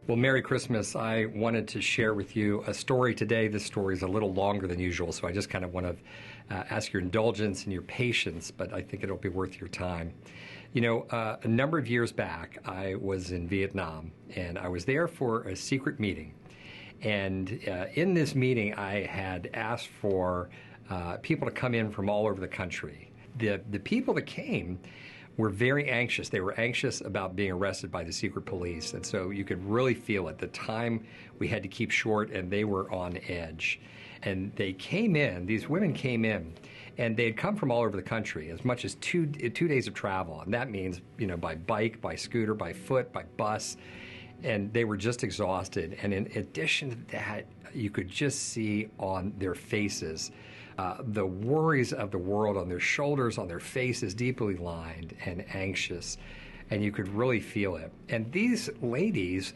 Well, Merry Christmas. I wanted to share with you a story today. This story is a little longer than usual, so I just kind of want to ask your indulgence and your patience, but I think it'll be worth your time. You know, a number of years back, I was in Vietnam, and I was there for a secret meeting. And in this meeting, I had asked for people to come in from all over the country. The people that came were very anxious. They were anxious about being arrested by the secret police, and so you could really feel it. The time we had to keep short, and they were on edge. And they came in, these women came in, and they had come from all over the country, as much as two days of travel, and that means, you know, by bike, by scooter, by foot, by bus, and they were just exhausted. And in addition to that, you could just see on their faces the worries of the world, on their shoulders, on their faces, deeply lined and anxious, and you could really feel it. And these ladies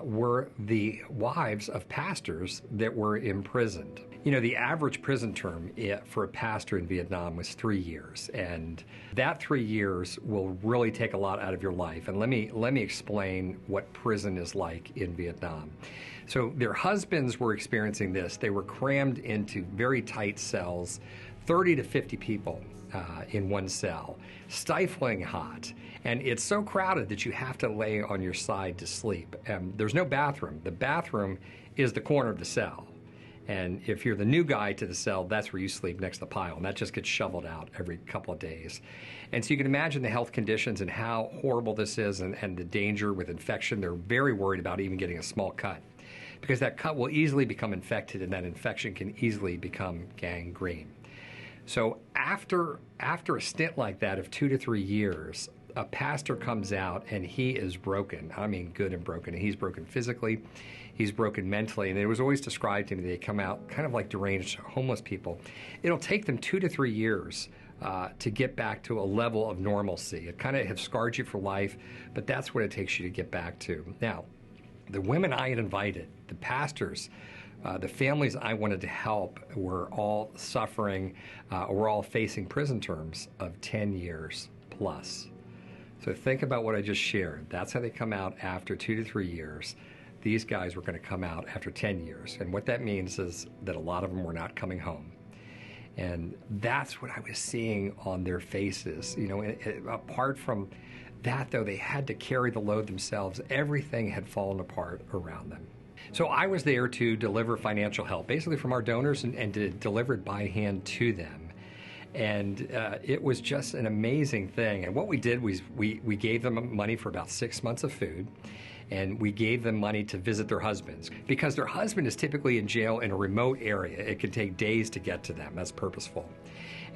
were the wives of pastors that were imprisoned. You know, the average prison term for a pastor in Vietnam was 3 years, and that 3 years will really take a lot out of your life. And let me explain what prison is like in Vietnam. So their husbands were experiencing this. They were crammed into very tight cells, 30 to 50 people in one cell, stifling hot. And it's so crowded that you have to lay on your side to sleep. There's no bathroom. The bathroom is the corner of the cell. And if you're the new guy to the cell, that's where you sleep, next to the pile. And that just gets shoveled out every couple of days. And so you can imagine the health conditions and how horrible this is, and the danger with infection. They're very worried about even getting a small cut, because that cut will easily become infected, and that infection can easily become gangrene. So after a stint like that of 2 to 3 years, a pastor comes out and he is broken. I mean, good and broken. He's broken physically, he's broken mentally, and it was always described to me, they come out kind of like deranged homeless people. It'll take them 2 to 3 years to get back to a level of normalcy. It kind of has scarred you for life, but that's what it takes you to get back to. Now, the women I had invited, the pastors, the families I wanted to help, were all suffering, were all facing prison terms of 10 years plus. So think about what I just shared. That's how they come out after 2 to 3 years. These guys were going to come out after 10 years. And what that means is that a lot of them were not coming home. And that's what I was seeing on their faces. You know, apart from that, though, they had to carry the load themselves. Everything had fallen apart around them. So I was there to deliver financial help, basically from our donors, and to deliver it by hand to them. And it was just an amazing thing. And what we did was we gave them money for about 6 months of food, and we gave them money to visit their husbands, because their husband is typically in jail in a remote area. It can take days to get to them. That's purposeful.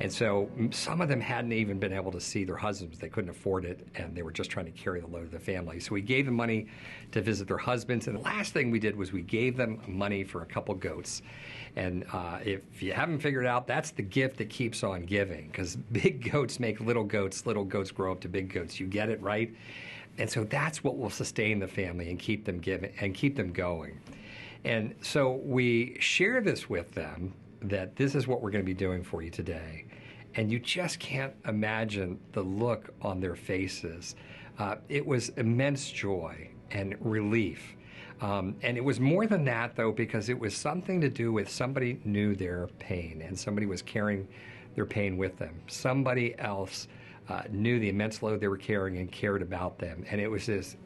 And so some of them hadn't even been able to see their husbands. They couldn't afford it, and they were just trying to carry the load of the family. So we gave them money to visit their husbands. And the last thing we did was we gave them money for a couple goats. And if you haven't figured out, that's the gift that keeps on giving, because big goats make little goats grow up to big goats. You get it, right? And so that's what will sustain the family and keep them giving and keep them going. And so we share this with them, that this is what we're going to be doing for you today. And you just can't imagine the look on their faces. It was immense joy and relief. And it was more than that, though, because it was something to do with somebody knew their pain, and somebody was carrying their pain with them. Somebody else knew the immense load they were carrying and cared about them. And it was as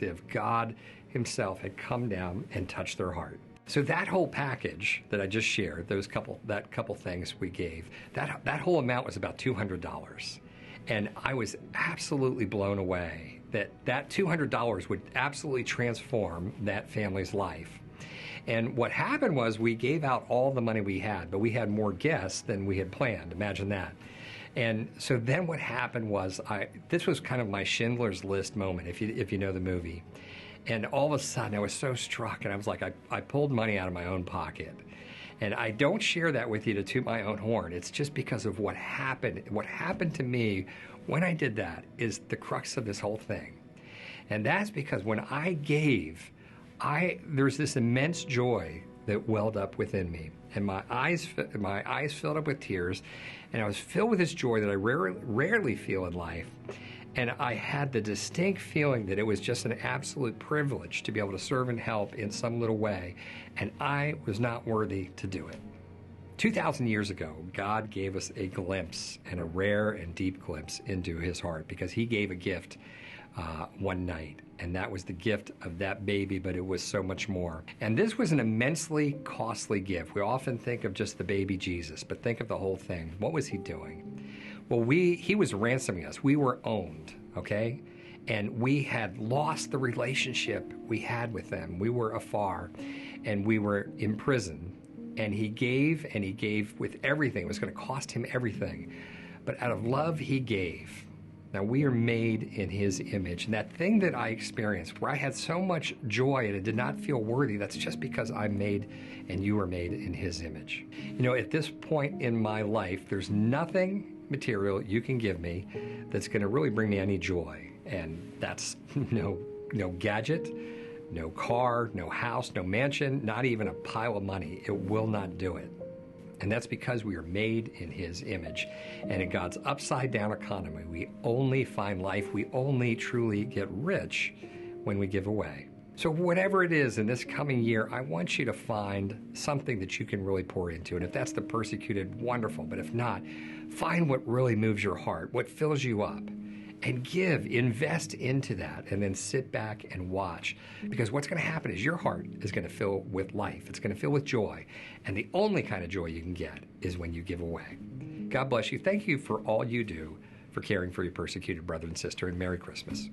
if God himself had come down and touched their heart. So that whole package that I just shared, that couple things we gave, that whole amount was about $200. And I was absolutely blown away that $200 would absolutely transform that family's life. And what happened was we gave out all the money we had, but we had more guests than we had planned. Imagine that. And so then what happened was, this was kind of my Schindler's List moment, if you know the movie. And all of a sudden, I was so struck, and I was like, I pulled money out of my own pocket. And I don't share that with you to toot my own horn. It's just because of what happened. What happened to me when I did that is the crux of this whole thing. And that's because when I gave, there's this immense joy that welled up within me. And my eyes filled up with tears, and I was filled with this joy that I rarely feel in life. And I had the distinct feeling that it was just an absolute privilege to be able to serve and help in some little way, and I was not worthy to do it. 2,000 years ago, God gave us a glimpse, and a rare and deep glimpse into his heart, because he gave a gift one night, and that was the gift of that baby, but it was so much more. And this was an immensely costly gift. We often think of just the baby Jesus, but think of the whole thing. What was he doing? Well, he was ransoming us. We were owned, okay? And we had lost the relationship we had with them. We were afar, and we were in prison. And he gave with everything. It was going to cost him everything. But out of love, he gave. Now, we are made in his image. And that thing that I experienced, where I had so much joy and it did not feel worthy, that's just because I'm made and you are made in his image. You know, at this point in my life, there's nothing material you can give me that's going to really bring me any joy. And that's no gadget, no car, no house, no mansion, not even a pile of money. It will not do it. And that's because we are made in his image. And in God's upside down economy, we only find life, we only truly get rich when we give away. So whatever it is in this coming year, I want you to find something that you can really pour into. And if that's the persecuted, wonderful. But if not, find what really moves your heart, what fills you up. And invest into that, and then sit back and watch. Because what's going to happen is your heart is going to fill with life. It's going to fill with joy. And the only kind of joy you can get is when you give away. God bless you. Thank you for all you do for caring for your persecuted brother and sister, and Merry Christmas.